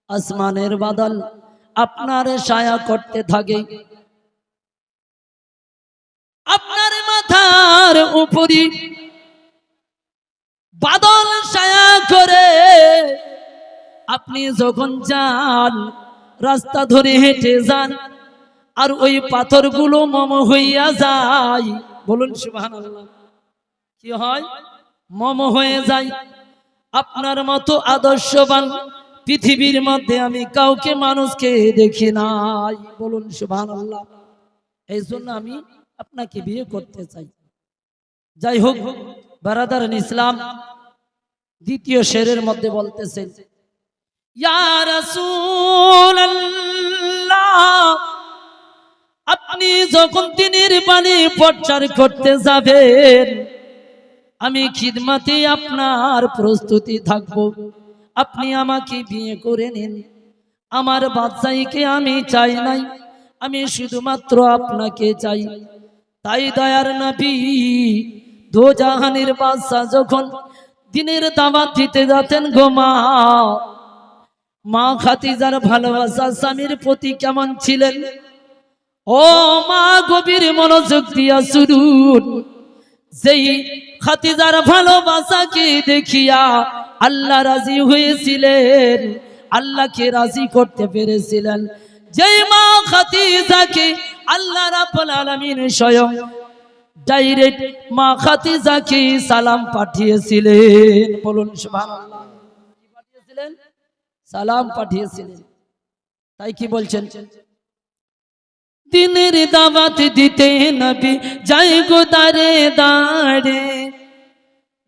আসমানের বাদল আপনার ছায়া করতে থাকে, আপনার মাথার উপরে বাদল ছায়া করে। আপনি যখন যান, রাস্তা ধরে হেঁটে যান, আর ওই পাথরগুলো মম হইয়া যায়। বলুন সুবহানাল্লাহ। কি হয়? মম হয়ে যায়। আপনার মতো আদর্শবান পৃথিবীর মধ্যে আমি কাউকে মানুষকে দেখি নাই। বলুন সুবহানাল্লাহ। এই জন্য আমি আপনাকে বিয়ে করতে চাই। যাই হোক, বারাদারান ইসলাম দ্বিতীয় শেরের মধ্যে বলতেছেন, ইয়া রাসূলুল্লাহ, আপনি যখন দ্বীনের বাণী প্রচার করতে যাবেন, আমি খিদমতে আপনার প্রস্তুতি থাকব। আপনি আমাকে বিয়ে করে নিন। আমার বাদশাহীকে আমি চাই নাই, আমি শুধুমাত্র আপনাকে চাই। তাই দয়ার নবী দো জাহানের বাদশাহ যখন দ্বীনের দাওয়াত দিতে যাতেন গো মা খাদিজার ভালোবাসা স্বামীর প্রতি কেমন ছিলেন? ও মা, গভীর মনোযোগ দিয়া শুনুন। যেই খাদিজার ভালোবাসাকে দেখিয়া আল্লাহ রাজি হয়েছিলেন, আল্লাহকে রাজি করতে পেরেছিলেন, যেই মা খাদিজাকে আল্লাহ রাব্বুল আলামিন স্বয়ং ডাইরেক্ট মা খাদিজাকে সালাম পাঠিয়েছিলেন। বলুন সুবহানাল্লাহ। কি পাঠিয়েছিলেন? সালাম পাঠিয়েছিলেন। তাই কি বলছেন? দ্বীনের দাওয়াত দিতে নবী যায় গো দাঁড়ে দাঁড়ে।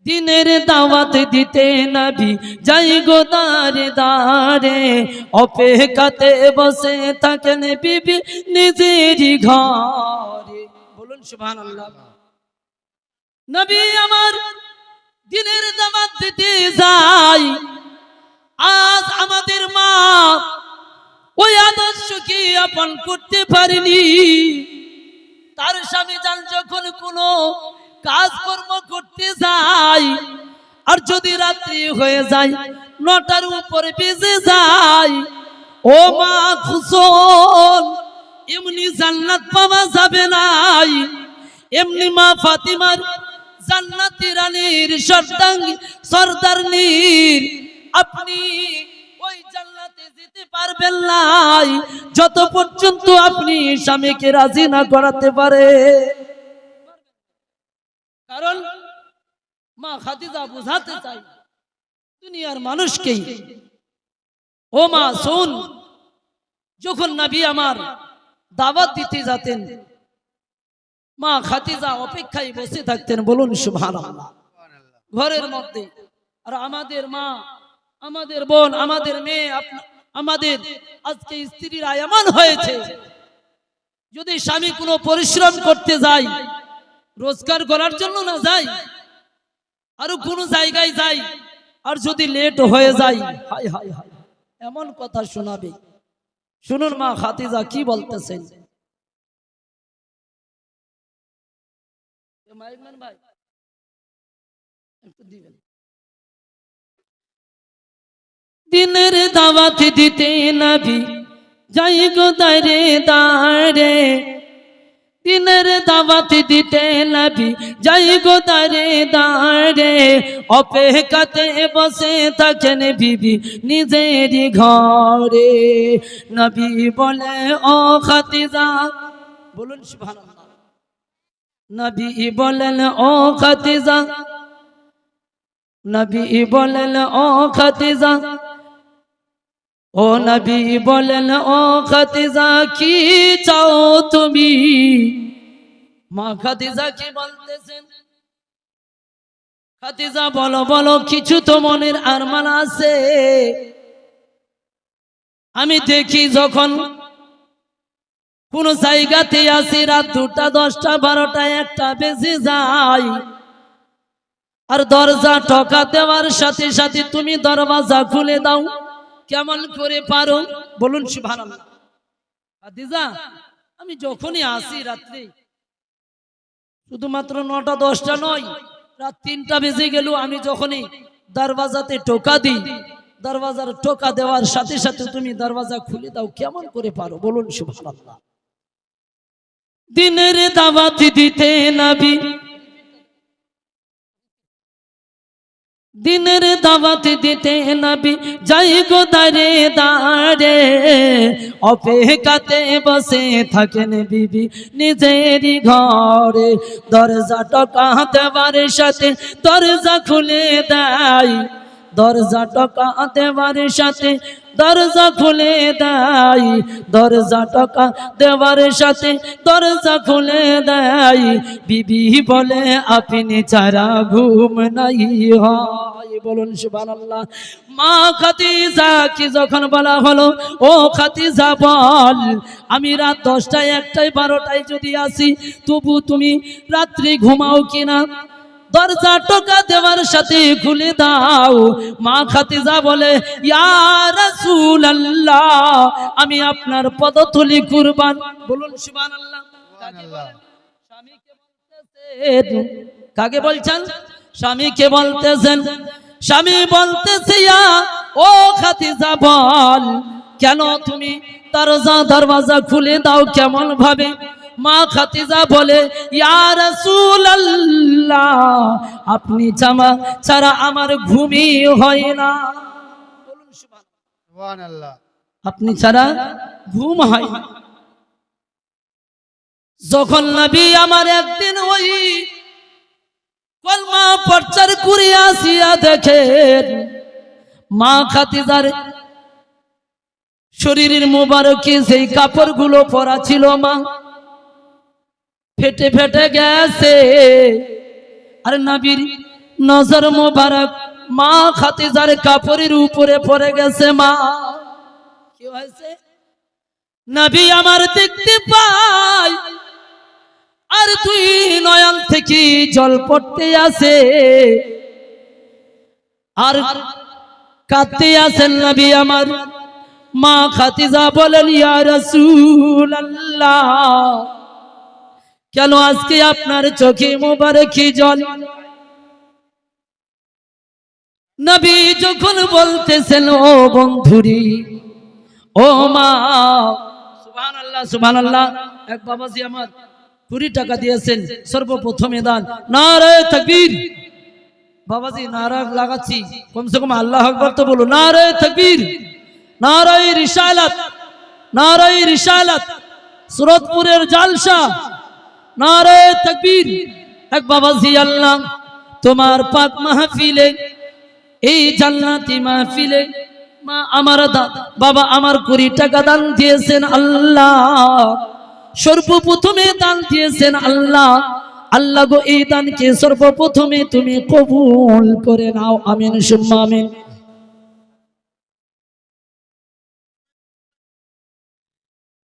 দ্বীনের দাওয়াত দিতে নবী যায় গো দাঁড়ে দাঁড়ে। অপেক্ষাতে বসে থাকেন বিবি নিজেরই ঘরে। বলুন সুবহানাল্লাহ। নবী আমার দ্বীনের দাওয়াত দিতে যায়। আজ আমাদের মা ওই আদর্শকে আপন করতে পারেনি। তার স্বামী যান যখন কোনো কাজকর্ম করতে যায়, আর যদি রাত্রি হয়ে যায়, 9টার উপরে বেজে যায়, ও মা খুশন, এমনি জান্নাত পাওয়া যাবে নাই। এমনি মা ফাতিমার জান্নাতি রানীর সর্দারনীর আপনি ওই জান্নাতে যেতে পারবেন না যত পর্যন্ত আপনি স্বামীকে রাজি না করাতে পারে। কারণ মা খাদিজা বুঝাতে চাই দুনিয়ার মানুষকে, ও মা শোন, যখন নবী আমার দাওয়াত দিতে যেতেন, মা খাদিজা অপেক্ষায় বসে থাকতেন। বলুন সুবহানাল্লাহ। ঘরের মধ্যে। আর আমাদের মা, আমাদের বোন, আমাদের মেয়ে, আমাদের আজকে স্ত্রীরা এমন হয়েছে, যদি স্বামী কোনো পরিশ্রম করতে যায়, রোজগার করার জন্য না যায়, আরো কোনো জায়গায় যায়, আর যদি লেট হয়ে যায়, হায় হায় হায়, এমন কথা শোনাবে। শুনুন মা খাদিজা কি বলতেছেন। ভাই একটু দিবেন। দ্বীনের দাওয়াত দিতে নবী যাই গো দাঁড়ে দাঁড়ে। দ্বীনের দাওয়াত দিতে নবী যাই গো দাঁড়ে দাঁড়ে। অপেক্ষাতে বসে থাকেন বিবি নিজেরই ঘরে। নবী বলে ও খাদিজা, বলুন সুবহানাল্লাহ। নবী বলেন ও খাদিজা, নবী বলেন ও খাদিজা, ও নবী বলেন ও খাদিজা কি চাও তুমি? মা খাদিজা কি বলতেছেন? খাদিজা বলো বলো, কিছু তো মনের আরমান আছে। আমি দেখি যখন কোন জায়গাতে আসি, রাত 2টা, 10টা, 12টা, 1টা বেজে যায়, আর দরজা ঠকা দেওয়ার সাথে সাথে তুমি দরওয়াজা খুলে দাও। কেমন করে পারো? বলুন সুবহানাল্লাহ। খাদিজা, আমি যখনই আসি রাত্রে, শুধুমাত্র 9টা 10টা নয়, রাত 3টা বেজে গেল, আমি যখনই দরওয়াজাতে টোকা দিই, দরওয়াজার টোকা দেওয়ার সাথে সাথে তুমি দরওয়াজা খুলে দাও, কেমন করে পারো বলুন সুবহানাল্লাহ। দিনের দাওয়াত দিতে নবী, দিনের দাওয়াত দিতে নবী যাই গো দাঁড়ে দাঁড়ে, অপেক্ষাতে বসে থাকেন বিবি নিজেরই ঘরে। দরজা টোকা দেওয়ার সাথে দরজা খুলে দেয়, দরজা টোকা দেওয়ার সাথে দরজা খুলে দেয়, দরজা টোকা দেওয়ার সাথে দরজা খুলে দেয়। বিবি বলে আপনি ছাড়া ঘুম নাই হয়, বলুন সুবহানাল্লাহ। মা খাদিজা কি যখন বলা হলো, ও খাদিজা বল, আমি রাত 10টায় 1টায় 12টায় যদি আসি তবু তুমি রাত্রি ঘুমাও কিনা? দরজা টোকা দেওয়ার সাথে খুলে দাও। মা খাদিজা বলে, ইয়া রাসূলুল্লাহ, আমি আপনার পদতলি কুরবান। বলুন সুবহানাল্লাহ। স্বামীকে বলতেছেন, কাকে বলছেন? স্বামীকে বলতেছেন। স্বামী বলতেছে, ও খাদিজা বল, কেন তুমি দরওয়াজা খুলে দাও কেমন ভাবে? মা খাদিজা বলে, ইয়া রাসূলুল্লাহ, আপনি ছাড়া আমার ঘুমই হয় না। বলুন সুবহানাল্লাহ। আপনি ছাড়া ঘুম হয় না। যখন নবী আমার একদিন ওই কলমা প্রচার করে আসিয়া দেখেন মা খাদিজার শরীরের মোবারকে সেই কাপড়গুলো পরা ছিল মা, ফেটে ফেটে গেছে। আর নবীর নজর মোবারক মা খাদিজার কাপড়ের উপরে পড়ে গেছে। মা কি হয়েছে? নবী আমার দেখতে পায় আর দুই নয়ন থেকে জল পড়তে আছে, আর কাঁদতে আছেন নবী আমার। মা খাদিজা বলেন, ইয়া রাসূলুল্লাহ, কেন আজকে আপনার চোখে মোবারকে জল? নবী যখন বলতেছেন, ও বন্ধুরি, ও মা, সুবহানাল্লাহ সুবহানাল্লাহ। এক বাবাজি আমার 20 টাকা দিয়েছেন সর্বপ্রথমে দান। নারে তাকবীর। বাবাজি নারা লাগাচ্ছি, কমসে কম আল্লাহ আকবার তো বলো। নারে তাকবীর, নারে রিসালাত, নারে রিসালাত, সুরতপুরের জালসা, নারে তাকবীর। এক বাবাজি, আল্লাহ তোমার পাক মাহফিলে, এই জান্নাতি মাহফিলে মা আমার বাবা আমার 20 টাকা দান দিয়েছেন আল্লাহ, সর্বপ্রথমে দান দিয়েছেন আল্লাহ। আল্লাহ গো, এই দানকে সর্বপ্রথমে তুমি কবুল করে নাও, আমিন সুম্মা আমিন।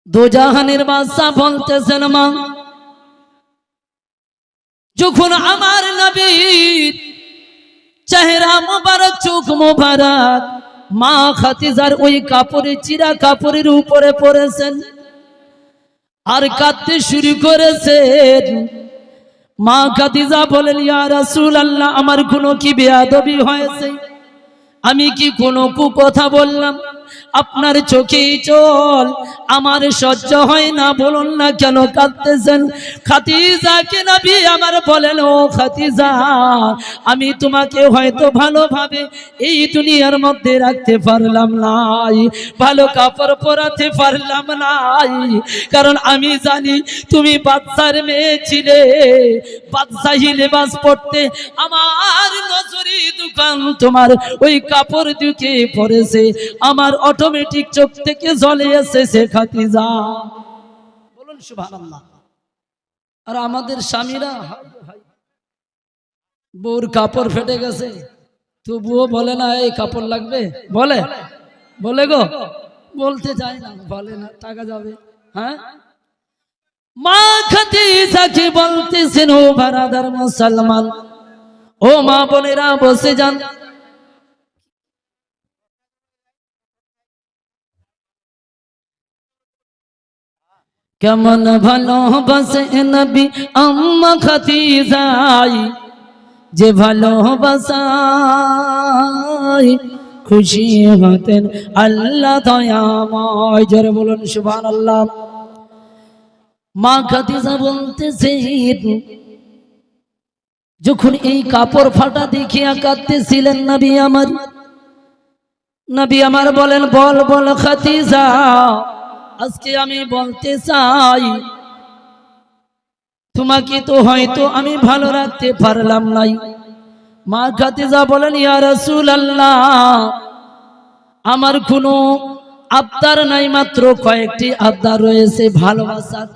দোজাহানের বাদশা বলতেছেন, মা যখন আমার নবীর চেহারা মোবারক, চোখ মোবারক মা খাদিজার ওই কাপড়ে, চিরা কাপড়ের উপরে পড়েছেন আর কাঁদতে শুরু করেছেন। মা খাদিজা বলেন, ইয়া রাসূলুল্লাহ, আমার কোনো কি বেয়াদবি হয়েছে? আমি কি কোনো কথা বললাম? আপনার চোখেই চল, আমার সহ্য হয় না, বলুন না কেন কাঁদতেছেন? খাদিজাকে নবী আমার বলেন, ও খাদিজা, আমি তোমাকে হয়তো ভালোভাবে এই দুনিয়ার মধ্যে রাখতে পারলাম নাই, ভালো কাপড় পরাতে পারলাম নাই, কারণ আমি জানি তুমি বাদশার মেয়ে ছিলে, বাদশাহী লেবাস পরতে আমার নজরে দোকান তোমার ওই কাপড় দুকে পরেছে, আমার অটোমেটিক চোখ থেকে জ্বলে এসেছে খাদিজা। বলুন সুবহানাল্লাহ। আর আমাদের স্বামীরা বউর কাপড় ফেটে গেছে তবুও বলে না এই কাপড় লাগবে, বলে বলে গো, বলতে চায় না, বলে না, টাকা যাবে। হ্যাঁ, মা খাদিজাকে বলতেছেন, ও বারাদার মুসলমান, ও মা বোনেরা বসে যান। কেমন ভালোবাসে নবী আম্মা খাদিজাই, যে ভালোবাসায় খুশি হতেন আল্লাহ দয়াময়। জোরে বলুন সুবহানাল্লাহ। মা খাদিজা বলতেছেন, যখন এই কাপড় ফাটা দেখিয়া কাঁদতেছিলেন নবী আমার বলেন, বল বল খাদিজা, আজকে আমি বলতে চাই, তোমাকে তো হয়তো আমি ভালো রাখতে পারলাম নাই। মা খাদিজা বলেন, ইয়া রাসূলুল্লাহ, আমার কোনো আবদার নাই, মাত্র কয়েকটি আবদার রয়েছে ভালোবাসার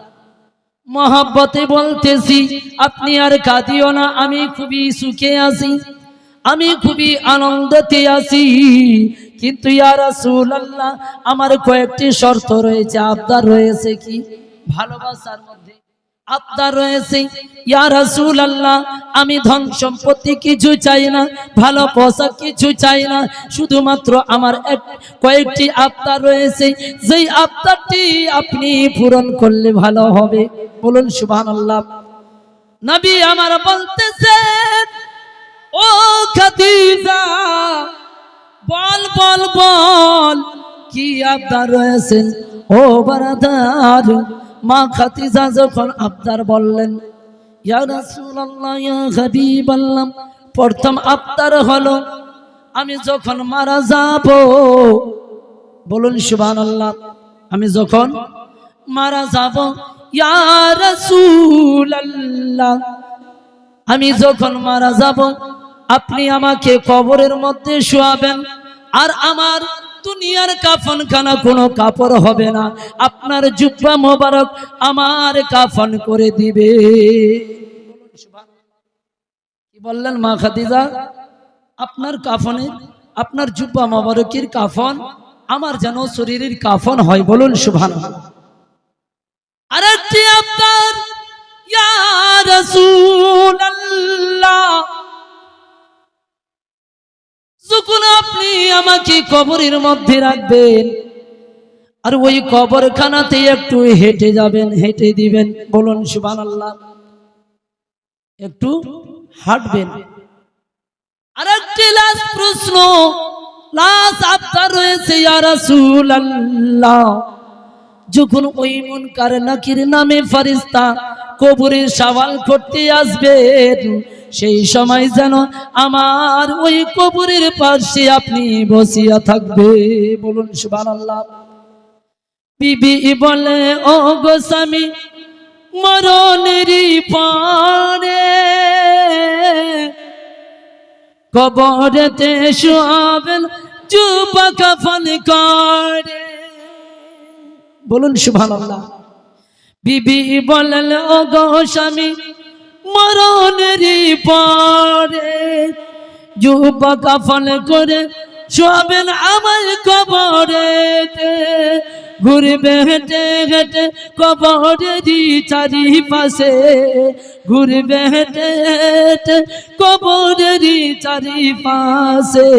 মহব্বতে বলতেছি, আপনি আর কাঁদিও না, আমি খুবই সুখে আছি, আমি খুবই আনন্দতে আছি, কিন্তু ইয়া রাসূলুল্লাহ, আমার কয়েকটি শর্ত রয়েছে, আবদার রয়েছে। কি? ভালোবাসার মধ্যে আবদার রয়েছে। ইয়া রাসূলুল্লাহ, আমি ধন সম্পত্তি কিছু চাই না, ভালো পোশাক কিছু চাই না, শুধুমাত্র আমার কয়েকটি আবদার রয়েছে, যেই আবদারটি আপনি পূরণ করলে ভালো হবে। বলুন সুবহানাল্লাহ। নবী আমার বলতেছেন, ও খাদিজা, বল বল বল, কি আবদার রয়েছে? ও বারাদার, মা খাদিজা যখন আবদার বললেন, ইয়া রাসূলুল্লাহ, ইয়া হাবিবাল্লাহ, প্রথম আবদার হলো, আমি যখন মারা যাব, বলুন সুবহানাল্লাহ, আমি যখন মারা যাব, ইয়া রাসূলুল্লাহ, আমি যখন মারা যাব, আপনি আমাকে কবরের মধ্যে শোয়াবেন, আর আমার দুনিয়ার কাফনখানা কোনো কাপড় হবে না, আপনার জুব্বা মোবারক আমার কাফন করে দিবে। কি বললেন মা খাদিজা? আপনার কাফনে, আপনার জুব্বা মোবারকের কাফন আমার যেন শরীরের কাফন হয়। বলুন সুবহানাল্লাহ। আরেকটি আবদার, ইয়া রাসূলুল্লাহ, যখন আপনি আমাকে কবরের মধ্যে রাখবেন, আর ওই কবরখানাতে একটু হেঁটে যাবেন, হেঁটে দিবেন। বলুন সুবহানাল্লাহ। একটু হাঁটবেন। আরেকটি লাস্ট প্রশ্ন, লাস্ট আবদার রয়েছে, ইয়া রাসূলুল্লাহ, যখন ওই মুনকার নাকির নামে ফেরেশতা কবরের সওয়াল করতে আসবে, সেই সময় যেন আমার ওই কবরের পাশে আপনি বসিয়া থাকবে। বলুন সুবহানাল্লাহ। বিবি বলে, ও গো স্বামী, মরণেরই পরে কবরেতে শোয়াবেন জুব্বা কাফন করে। বলুন সুবহানাল্লাহ। বিবি বলেন, ও গো স্বামী, মরণেরই পরে জুব্বা কাফন করে শোয়াবেন আমার কবরেতে, ঘুরবে হেঁটে হেঁটে কবরেরই চারিপাশে, ঘুরবে হেঁটে হেঁটে কবরেরই চারিপাশে,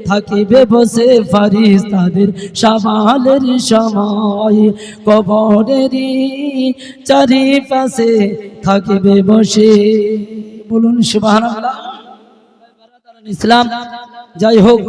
থাকিবে বসে ফারিস্তাদের সওয়ালের সময়, কবরেরই চারিপাশে থাকিবে বসে। বলুন সুবহানাল্লাহ। ইসলাম যাই হোক।